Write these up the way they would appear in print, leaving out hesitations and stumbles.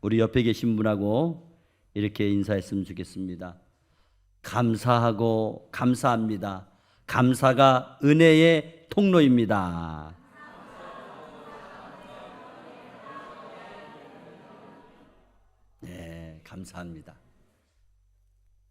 우리 옆에 계신 분하고 이렇게 인사했으면 좋겠습니다. 감사하고 감사합니다. 감사가 은혜의 통로입니다. 네, 감사합니다.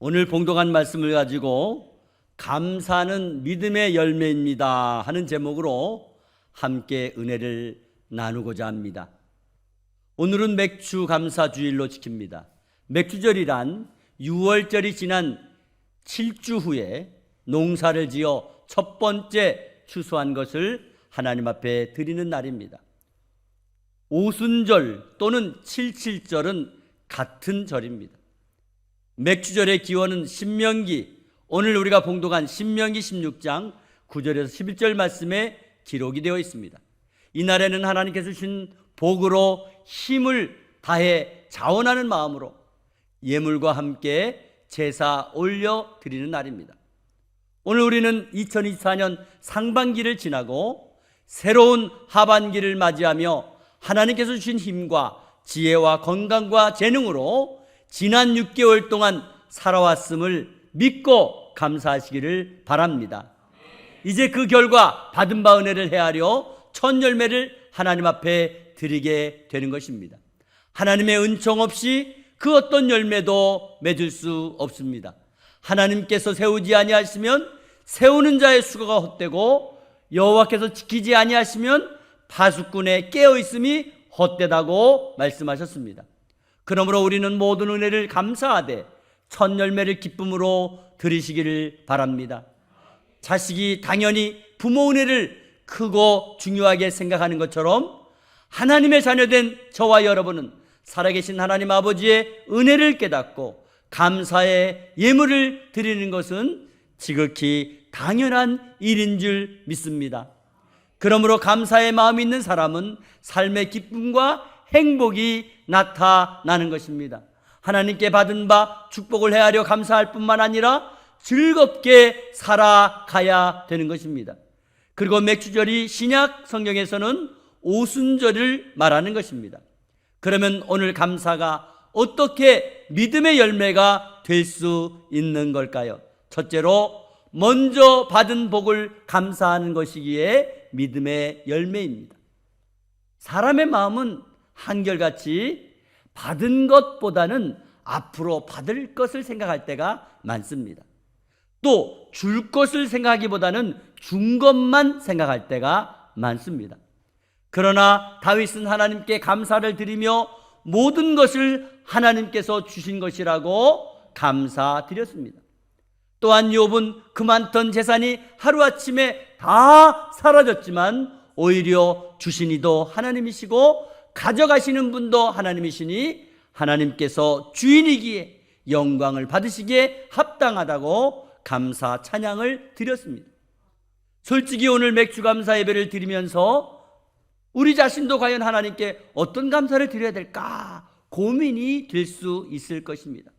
오늘 봉독한 말씀을 가지고 감사는 믿음의 열매입니다 하는 제목으로 함께 은혜를 나누고자 합니다. 오늘은 맥주 감사 주일로 지킵니다. 맥주절이란 6월절이 지난 7주 후에 농사를 지어 첫 번째 추수한 것을 하나님 앞에 드리는 날입니다. 오순절 또는 칠칠절은 같은 절입니다. 맥주절의 기원은 신명기, 오늘 우리가 봉독한 신명기 16장 9절에서 11절 말씀에 기록이 되어 있습니다. 이날에는 하나님께서 주신 복으로 힘을 다해 자원하는 마음으로 예물과 함께 제사 올려 드리는 날입니다. 오늘 우리는 2024년 상반기를 지나고 새로운 하반기를 맞이하며 하나님께서 주신 힘과 지혜와 건강과 재능으로 지난 6개월 동안 살아왔음을 믿고 감사하시기를 바랍니다. 이제 그 결과 받은 바 은혜를 헤아려 첫 열매를 하나님 앞에 드리게 되는 것입니다. 하나님의 은총 없이 그 어떤 열매도 맺을 수 없습니다. 하나님께서 세우지 아니하시면 세우는 자의 수고가 헛되고 여호와께서 지키지 아니하시면 파수꾼의 깨어있음이 헛되다고 말씀하셨습니다. 그러므로 우리는 모든 은혜를 감사하되 첫 열매를 기쁨으로 드리시기를 바랍니다. 자식이 당연히 부모 은혜를 크고 중요하게 생각하는 것처럼 하나님의 자녀된 저와 여러분은 살아계신 하나님 아버지의 은혜를 깨닫고 감사의 예물을 드리는 것은 지극히 당연한 일인 줄 믿습니다. 그러므로 감사의 마음이 있는 사람은 삶의 기쁨과 행복이 나타나는 것입니다. 하나님께 받은 바 축복을 헤아려 감사할 뿐만 아니라 즐겁게 살아가야 되는 것입니다. 그리고 맥주절이 신약 성경에서는 오순절을 말하는 것입니다. 그러면 오늘 감사가 어떻게 믿음의 열매가 될 수 있는 걸까요? 첫째로 먼저 받은 복을 감사하는 것이기에 믿음의 열매입니다. 사람의 마음은 한결같이 받은 것보다는 앞으로 받을 것을 생각할 때가 많습니다. 또 줄 것을 생각하기보다는 준 것만 생각할 때가 많습니다. 그러나 다윗은 하나님께 감사를 드리며 모든 것을 하나님께서 주신 것이라고 감사드렸습니다. 또한 욥은 그 많던 재산이 하루아침에 다 사라졌지만 오히려 주신 이도 하나님이시고 가져가시는 분도 하나님이시니 하나님께서 주인이기에 영광을 받으시기에 합당하다고 감사 찬양을 드렸습니다. 솔직히 오늘 맥주 감사 예배를 드리면서 우리 자신도 과연 하나님께 어떤 감사를 드려야 될까 고민이 될 수 있을 것입니다.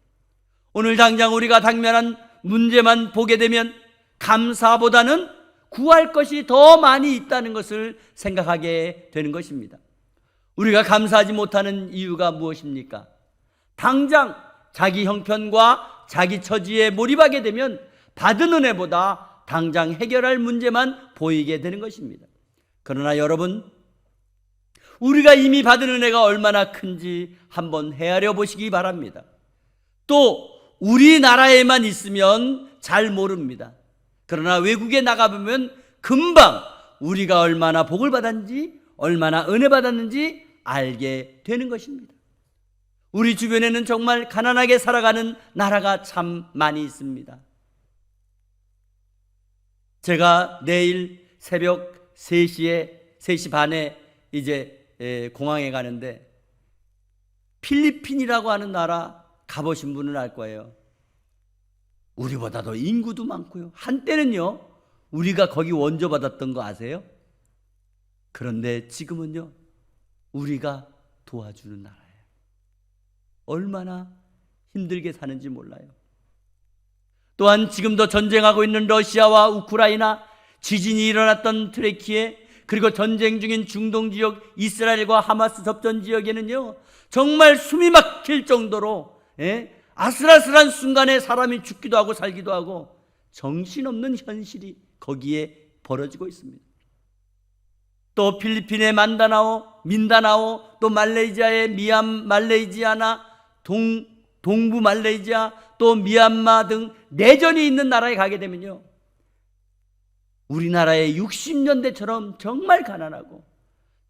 오늘 당장 우리가 당면한 문제만 보게 되면 감사보다는 구할 것이 더 많이 있다는 것을 생각하게 되는 것입니다. 우리가 감사하지 못하는 이유가 무엇입니까? 당장 자기 형편과 자기 처지에 몰입하게 되면 받은 은혜보다 당장 해결할 문제만 보이게 되는 것입니다. 그러나 여러분, 우리가 이미 받은 은혜가 얼마나 큰지 한번 헤아려 보시기 바랍니다. 또 우리나라에만 있으면 잘 모릅니다. 그러나 외국에 나가보면 금방 우리가 얼마나 복을 받았는지, 얼마나 은혜 받았는지 알게 되는 것입니다. 우리 주변에는 정말 가난하게 살아가는 나라가 참 많이 있습니다. 제가 내일 새벽 3시 반에 이제 공항에 가는데 필리핀이라고 하는 나라 가보신 분은 알 거예요. 우리보다도 인구도 많고요. 한때는요, 우리가 거기 원조 받았던 거 아세요? 그런데 지금은요, 우리가 도와주는 나라예요. 얼마나 힘들게 사는지 몰라요. 또한 지금도 전쟁하고 있는 러시아와 우크라이나, 지진이 일어났던 트레키에 그리고 전쟁 중인 중동 지역 이스라엘과 하마스 접전 지역에는요, 정말 숨이 막힐 정도로 아슬아슬한 순간에 사람이 죽기도 하고 살기도 하고 정신없는 현실이 거기에 벌어지고 있습니다. 또 필리핀의 민다나오, 또 말레이시아의 말레이시아나 동부 말레이시아, 또 미얀마 등 내전이 있는 나라에 가게 되면요, 우리나라의 60년대처럼 정말 가난하고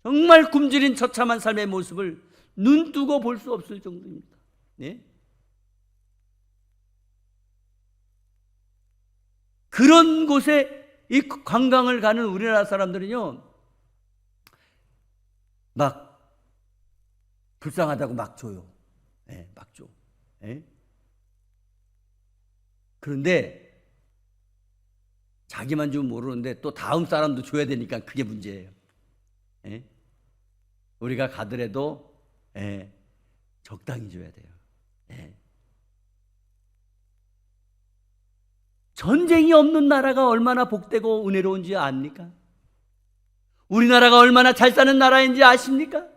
정말 굶주린 처참한 삶의 모습을 눈뜨고 볼 수 없을 정도입니다. 네? 그런 곳에 이 관광을 가는 우리나라 사람들은요, 막 불쌍하다고 막 줘요. 막 줘. 그런데 자기만 좀 모르는데 또 다음 사람도 줘야 되니까 그게 문제예요. 우리가 가더라도 적당히 줘야 돼요. 전쟁이 없는 나라가 얼마나 복되고 은혜로운지 압니까? 우리나라가 얼마나 잘 사는 나라인지 아십니까?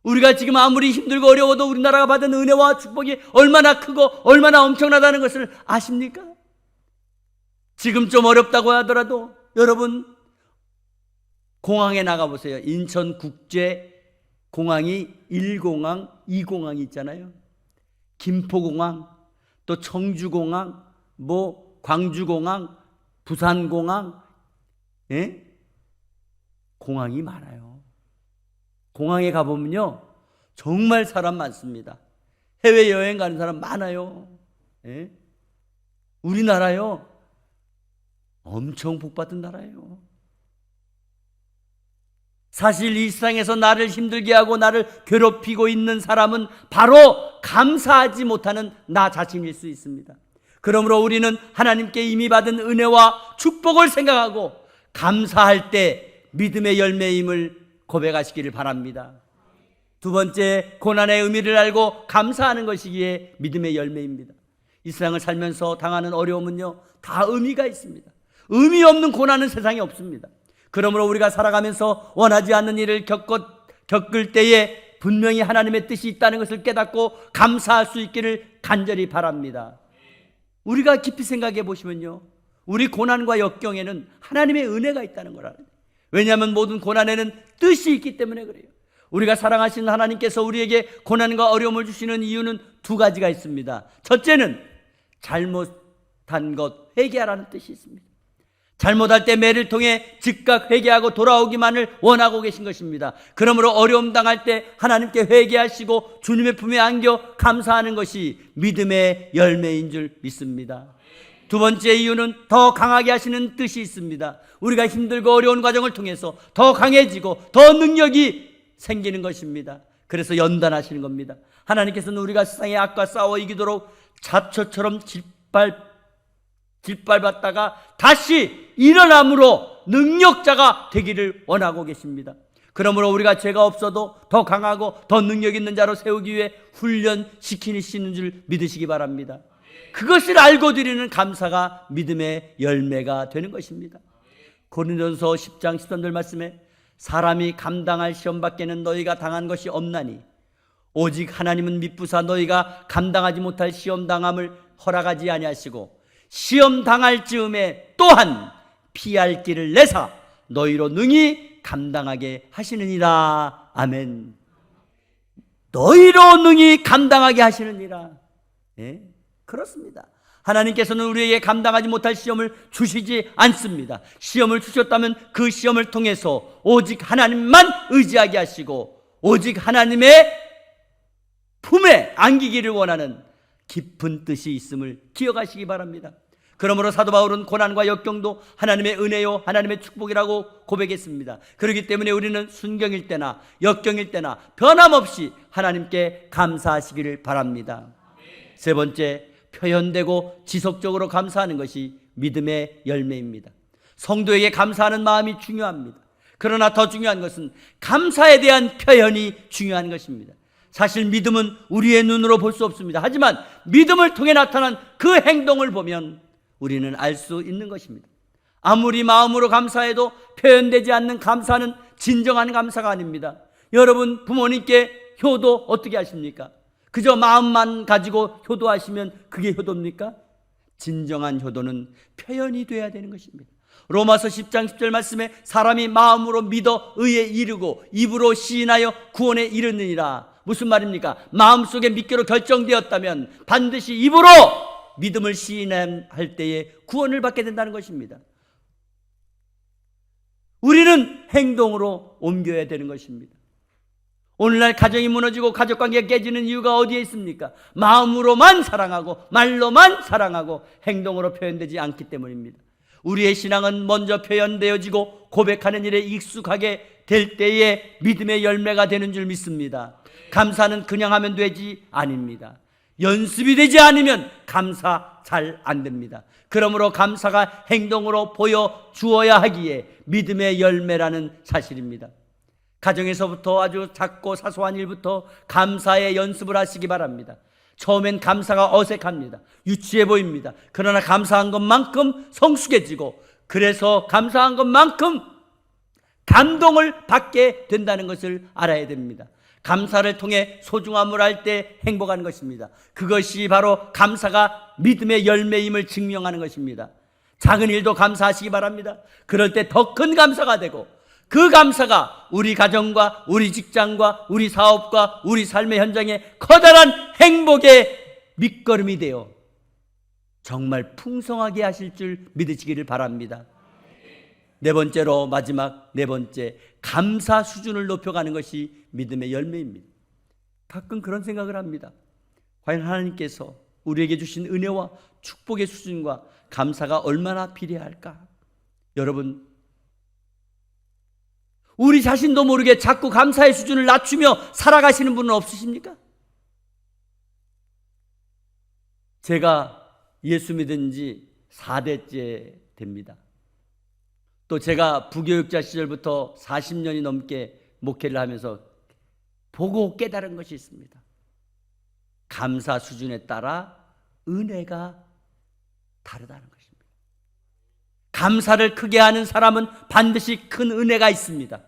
우리가 지금 아무리 힘들고 어려워도 우리나라가 받은 은혜와 축복이 얼마나 크고 얼마나 엄청나다는 것을 아십니까? 지금 좀 어렵다고 하더라도 여러분 공항에 나가보세요. 인천국제공항이 1공항, 2공항이 있잖아요. 김포공항, 또 청주공항, 광주공항, 부산공항, 공항이 많아요. 공항에 가보면요, 정말 사람 많습니다. 해외여행 가는 사람 많아요. 우리나라요, 엄청 복받은 나라예요. 사실 이 세상에서 나를 힘들게 하고 나를 괴롭히고 있는 사람은 바로 감사하지 못하는 나 자신일 수 있습니다. 그러므로 우리는 하나님께 이미 받은 은혜와 축복을 생각하고 감사할 때 믿음의 열매임을 고백하시기를 바랍니다. 두 번째, 고난의 의미를 알고 감사하는 것이기에 믿음의 열매입니다. 이 세상을 살면서 당하는 어려움은요, 다 의미가 있습니다. 의미 없는 고난은 세상에 없습니다. 그러므로 우리가 살아가면서 원하지 않는 일을 겪을 때에 분명히 하나님의 뜻이 있다는 것을 깨닫고 감사할 수 있기를 간절히 바랍니다. 우리가 깊이 생각해 보시면요, 우리 고난과 역경에는 하나님의 은혜가 있다는 걸 알아요. 왜냐하면 모든 고난에는 뜻이 있기 때문에 그래요. 우리가 사랑하시는 하나님께서 우리에게 고난과 어려움을 주시는 이유는 두 가지가 있습니다. 첫째는 잘못한 것 회개하라는 뜻이 있습니다. 잘못할 때 매를 통해 즉각 회개하고 돌아오기만을 원하고 계신 것입니다. 그러므로 어려움 당할 때 하나님께 회개하시고 주님의 품에 안겨 감사하는 것이 믿음의 열매인 줄 믿습니다. 두 번째 이유는 더 강하게 하시는 뜻이 있습니다. 우리가 힘들고 어려운 과정을 통해서 더 강해지고 더 능력이 생기는 것입니다. 그래서 연단하시는 겁니다. 하나님께서는 우리가 세상의 악과 싸워 이기도록 잡초처럼 짓밟았다가 다시 일어남으로 능력자가 되기를 원하고 계십니다. 그러므로 우리가 죄가 없어도 더 강하고 더 능력 있는 자로 세우기 위해 훈련시키시는 줄 믿으시기 바랍니다. 그것을 알고 드리는 감사가 믿음의 열매가 되는 것입니다. 고린도전서 10장 13절 말씀에 사람이 감당할 시험 밖에는 너희가 당한 것이 없나니 오직 하나님은 미쁘사 너희가 감당하지 못할 시험 당함을 허락하지 아니하시고 시험 당할 즈음에 또한 피할 길을 내사 너희로 능히 감당하게 하시느니라. 아멘. 너희로 능히 감당하게 하시느니라. 그렇습니다. 하나님께서는 우리에게 감당하지 못할 시험을 주시지 않습니다. 시험을 주셨다면 그 시험을 통해서 오직 하나님만 의지하게 하시고 오직 하나님의 품에 안기기를 원하는 깊은 뜻이 있음을 기억하시기 바랍니다. 그러므로 사도 바울은 고난과 역경도 하나님의 은혜요 하나님의 축복이라고 고백했습니다. 그렇기 때문에 우리는 순경일 때나 역경일 때나 변함없이 하나님께 감사하시기를 바랍니다. 세 번째, 표현되고 지속적으로 감사하는 것이 믿음의 열매입니다. 성도에게 감사하는 마음이 중요합니다. 그러나 더 중요한 것은 감사에 대한 표현이 중요한 것입니다. 사실 믿음은 우리의 눈으로 볼 수 없습니다. 하지만 믿음을 통해 나타난 그 행동을 보면 우리는 알 수 있는 것입니다. 아무리 마음으로 감사해도 표현되지 않는 감사는 진정한 감사가 아닙니다. 여러분, 부모님께 효도 어떻게 하십니까? 그저 마음만 가지고 효도하시면 그게 효도입니까? 진정한 효도는 표현이 돼야 되는 것입니다. 로마서 10장 10절 말씀에 사람이 마음으로 믿어 의에 이르고 입으로 시인하여 구원에 이르느니라. 무슨 말입니까? 마음속에 믿기로 결정되었다면 반드시 입으로 믿음을 시인할 때에 구원을 받게 된다는 것입니다. 우리는 행동으로 옮겨야 되는 것입니다. 오늘날 가정이 무너지고 가족관계가 깨지는 이유가 어디에 있습니까? 마음으로만 사랑하고 말로만 사랑하고 행동으로 표현되지 않기 때문입니다. 우리의 신앙은 먼저 표현되어지고 고백하는 일에 익숙하게 될 때에 믿음의 열매가 되는 줄 믿습니다. 감사는 그냥 하면 되지 아닙니다. 연습이 되지 않으면 감사 잘 안 됩니다. 그러므로 감사가 행동으로 보여주어야 하기에 믿음의 열매라는 사실입니다. 가정에서부터 아주 작고 사소한 일부터 감사의 연습을 하시기 바랍니다. 처음엔 감사가 어색합니다. 유치해 보입니다. 그러나 감사한 것만큼 성숙해지고 그래서 감사한 것만큼 감동을 받게 된다는 것을 알아야 됩니다. 감사를 통해 소중함을 알 때 행복한 것입니다. 그것이 바로 감사가 믿음의 열매임을 증명하는 것입니다. 작은 일도 감사하시기 바랍니다. 그럴 때 더 큰 감사가 되고 그 감사가 우리 가정과 우리 직장과 우리 사업과 우리 삶의 현장에 커다란 행복의 밑거름이 되어 정말 풍성하게 하실 줄 믿으시기를 바랍니다. 네 번째로, 마지막 네 번째, 감사 수준을 높여가는 것이 믿음의 열매입니다. 가끔 그런 생각을 합니다. 과연 하나님께서 우리에게 주신 은혜와 축복의 수준과 감사가 얼마나 비례할까? 여러분, 우리 자신도 모르게 자꾸 감사의 수준을 낮추며 살아가시는 분은 없으십니까? 제가 예수 믿은 지 4대째 됩니다. 또 제가 부교육자 시절부터 40년이 넘게 목회를 하면서 보고 깨달은 것이 있습니다. 감사 수준에 따라 은혜가 다르다는 것입니다. 감사를 크게 하는 사람은 반드시 큰 은혜가 있습니다.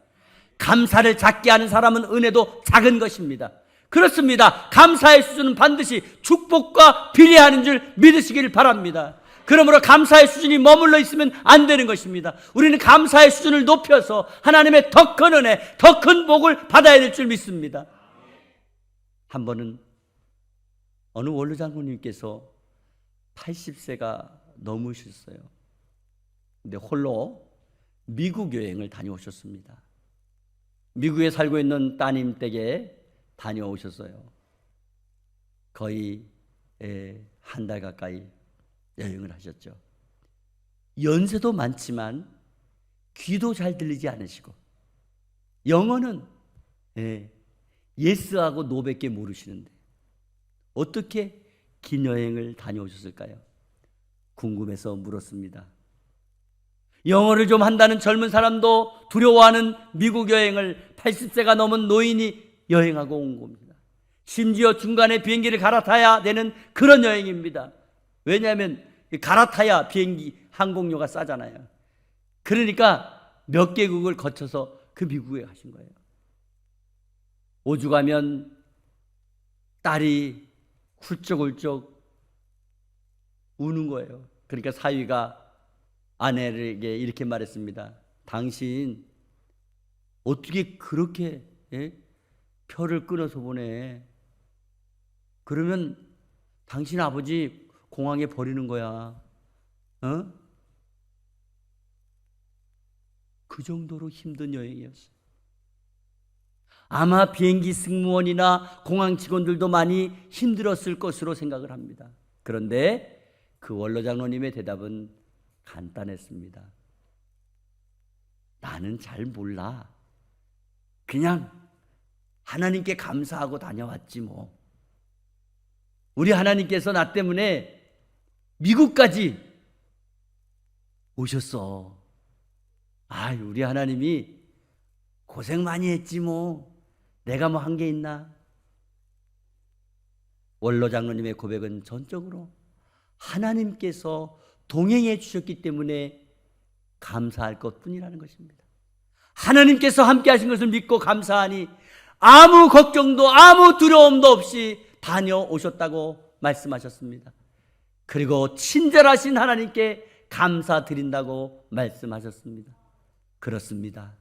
감사를 작게 하는 사람은 은혜도 작은 것입니다. 그렇습니다. 감사의 수준은 반드시 축복과 비례하는 줄 믿으시길 바랍니다. 그러므로 감사의 수준이 머물러 있으면 안 되는 것입니다. 우리는 감사의 수준을 높여서 하나님의 더 큰 은혜, 더 큰 복을 받아야 될 줄 믿습니다. 한 번은 어느 원로 장로님께서 80세가 넘으셨어요. 근데 홀로 미국 여행을 다녀오셨습니다. 미국에 살고 있는 따님 댁에 다녀오셨어요. 거의 한 달 가까이 여행을 하셨죠. 연세도 많지만 귀도 잘 들리지 않으시고 영어는 예스하고 노밖에 모르시는데 어떻게 긴 여행을 다녀오셨을까요? 궁금해서 물었습니다. 영어를 좀 한다는 젊은 사람도 두려워하는 미국 여행을 80세가 넘은 노인이 여행하고 온 겁니다. 심지어 중간에 비행기를 갈아타야 되는 그런 여행입니다. 왜냐하면 갈아타야 비행기 항공료가 싸잖아요. 그러니까 몇 개국을 거쳐서 그 미국에 가신 거예요. 오죽하면 딸이 훌쩍훌쩍 우는 거예요. 그러니까 사위가 아내에게 이렇게 말했습니다. 당신 어떻게 그렇게 표를 끊어서 보내? 그러면 당신 아버지 공항에 버리는 거야. 그 정도로 힘든 여행이었어요. 아마 비행기 승무원이나 공항 직원들도 많이 힘들었을 것으로 생각을 합니다. 그런데 그 원로 장로님의 대답은 간단했습니다. 나는 잘 몰라. 그냥 하나님께 감사하고 다녀왔지 뭐. 우리 하나님께서 나 때문에 미국까지 오셨어. 우리 하나님이 고생 많이 했지 뭐. 내가 뭐 한 게 있나? 원로 장로님의 고백은 전적으로 하나님께서 동행해 주셨기 때문에 감사할 것뿐이라는 것입니다. 하나님께서 함께 하신 것을 믿고 감사하니 아무 걱정도 아무 두려움도 없이 다녀오셨다고 말씀하셨습니다. 그리고 친절하신 하나님께 감사드린다고 말씀하셨습니다. 그렇습니다.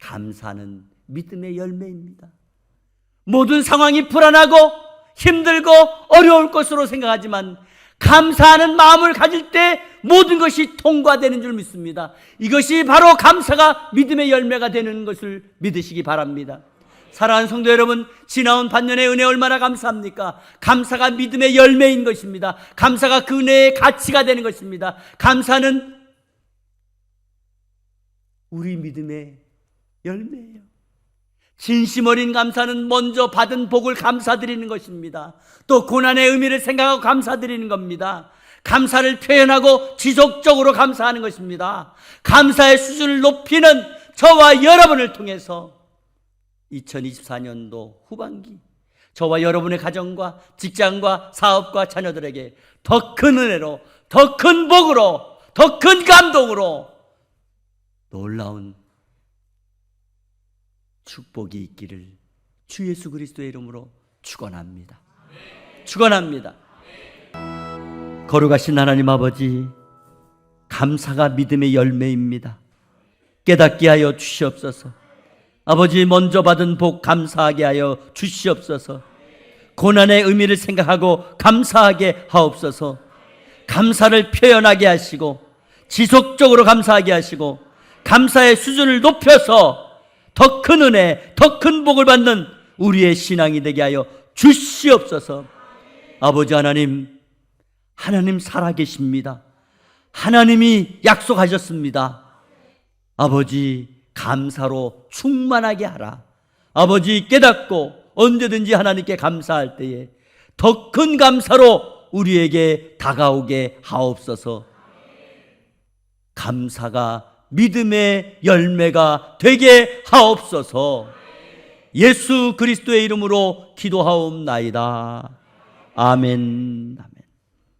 감사는 믿음의 열매입니다. 모든 상황이 불안하고 힘들고 어려울 것으로 생각하지만 감사하는 마음을 가질 때 모든 것이 통과되는 줄 믿습니다. 이것이 바로 감사가 믿음의 열매가 되는 것을 믿으시기 바랍니다. 사랑하는 성도 여러분, 지나온 반년의 은혜 얼마나 감사합니까? 감사가 믿음의 열매인 것입니다. 감사가 그 은혜의 가치가 되는 것입니다. 감사는 우리 믿음의 열매예요. 진심 어린 감사는 먼저 받은 복을 감사드리는 것입니다. 또 고난의 의미를 생각하고 감사드리는 겁니다. 감사를 표현하고 지속적으로 감사하는 것입니다. 감사의 수준을 높이는 저와 여러분을 통해서 2024년도 후반기 저와 여러분의 가정과 직장과 사업과 자녀들에게 더 큰 은혜로, 더 큰 복으로, 더 큰 감동으로 놀라운 축복이 있기를 주 예수 그리스도의 이름으로 축원합니다. 축원합니다. 거룩하신 하나님 아버지, 감사가 믿음의 열매입니다. 깨닫게 하여 주시옵소서. 아버지, 먼저 받은 복 감사하게 하여 주시옵소서. 고난의 의미를 생각하고 감사하게 하옵소서. 감사를 표현하게 하시고 지속적으로 감사하게 하시고 감사의 수준을 높여서 더 큰 은혜, 더 큰 복을 받는 우리의 신앙이 되게 하여 주시옵소서. 아버지 하나님, 하나님 살아계십니다. 하나님이 약속하셨습니다. 아버지, 감사로 충만하게 하라. 아버지, 깨닫고 언제든지 하나님께 감사할 때에 더 큰 감사로 우리에게 다가오게 하옵소서. 감사가 믿음의 열매가 되게 하옵소서. 예수 그리스도의 이름으로 기도하옵나이다. 아멘. 아멘.